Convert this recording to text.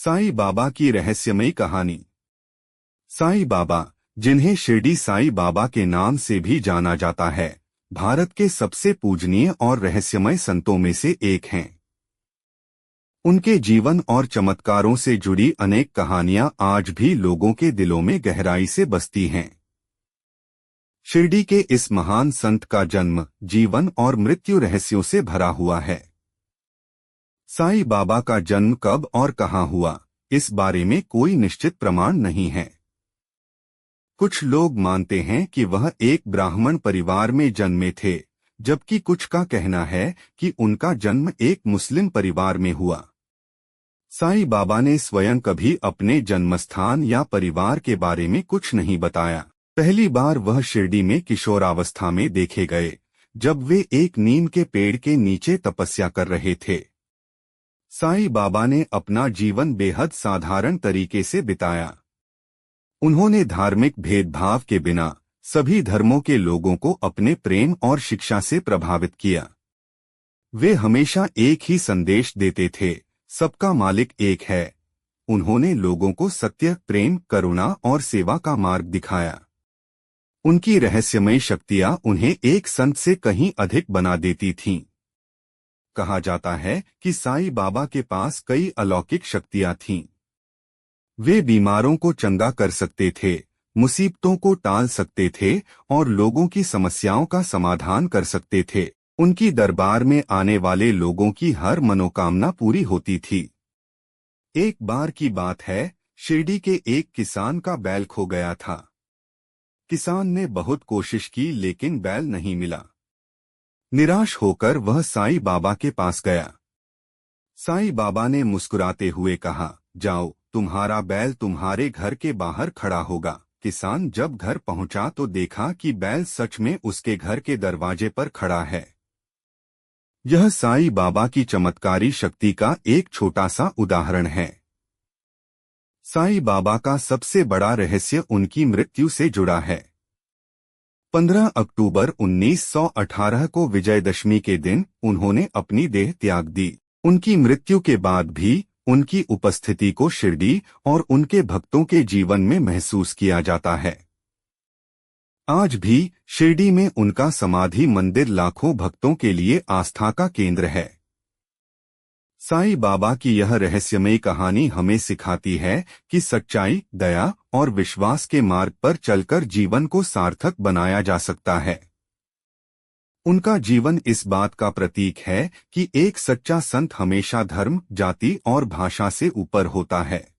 साईं बाबा की रहस्यमयी कहानी। साईं बाबा, जिन्हें शिरडी साईं बाबा के नाम से भी जाना जाता है, भारत के सबसे पूजनीय और रहस्यमय संतों में से एक हैं। उनके जीवन और चमत्कारों से जुड़ी अनेक कहानियां आज भी लोगों के दिलों में गहराई से बसती हैं। शिरडी के इस महान संत का जन्म, जीवन और मृत्यु रहस्यों से भरा हुआ है। साईं बाबा का जन्म कब और कहां हुआ, इस बारे में कोई निश्चित प्रमाण नहीं है। कुछ लोग मानते हैं कि वह एक ब्राह्मण परिवार में जन्मे थे, जबकि कुछ का कहना है कि उनका जन्म एक मुस्लिम परिवार में हुआ। साईं बाबा ने स्वयं कभी अपने जन्मस्थान या परिवार के बारे में कुछ नहीं बताया। पहली बार वह शिरडी में किशोरावस्था में देखे गए, जब वे एक नीम के पेड़ के नीचे तपस्या कर रहे थे। साईं बाबा ने अपना जीवन बेहद साधारण तरीके से बिताया। उन्होंने धार्मिक भेदभाव के बिना सभी धर्मों के लोगों को अपने प्रेम और शिक्षा से प्रभावित किया। वे हमेशा एक ही संदेश देते थे, सबका मालिक एक है। उन्होंने लोगों को सत्य, प्रेम, करुणा और सेवा का मार्ग दिखाया। उनकी रहस्यमय शक्तियां उन्हें एक संत से कहीं अधिक बना देती थीं। कहा जाता है कि साईं बाबा के पास कई अलौकिक शक्तियां थीं। वे बीमारों को चंगा कर सकते थे, मुसीबतों को टाल सकते थे और लोगों की समस्याओं का समाधान कर सकते थे। उनकी दरबार में आने वाले लोगों की हर मनोकामना पूरी होती थी। एक बार की बात है, शिरडी के एक किसान का बैल खो गया था। किसान ने बहुत कोशिश की, लेकिन बैल नहीं मिला। निराश होकर वह साईं बाबा के पास गया। साईं बाबा ने मुस्कुराते हुए कहा, जाओ, तुम्हारा बैल तुम्हारे घर के बाहर खड़ा होगा। किसान जब घर पहुंचा तो देखा कि बैल सच में उसके घर के दरवाजे पर खड़ा है। यह साईं बाबा की चमत्कारी शक्ति का एक छोटा सा उदाहरण है। साईं बाबा का सबसे बड़ा रहस्य उनकी मृत्यु से जुड़ा है। 15 अक्टूबर 1918 को विजयदशमी के दिन उन्होंने अपनी देह त्याग दी। उनकी मृत्यु के बाद भी उनकी उपस्थिति को शिरडी और उनके भक्तों के जीवन में महसूस किया जाता है। आज भी शिरडी में उनका समाधि मंदिर लाखों भक्तों के लिए आस्था का केंद्र है। साईं बाबा की यह रहस्यमयी कहानी हमें सिखाती है कि सच्चाई, दया और विश्वास के मार्ग पर चलकर जीवन को सार्थक बनाया जा सकता है। उनका जीवन इस बात का प्रतीक है कि एक सच्चा संत हमेशा धर्म, जाति और भाषा से ऊपर होता है।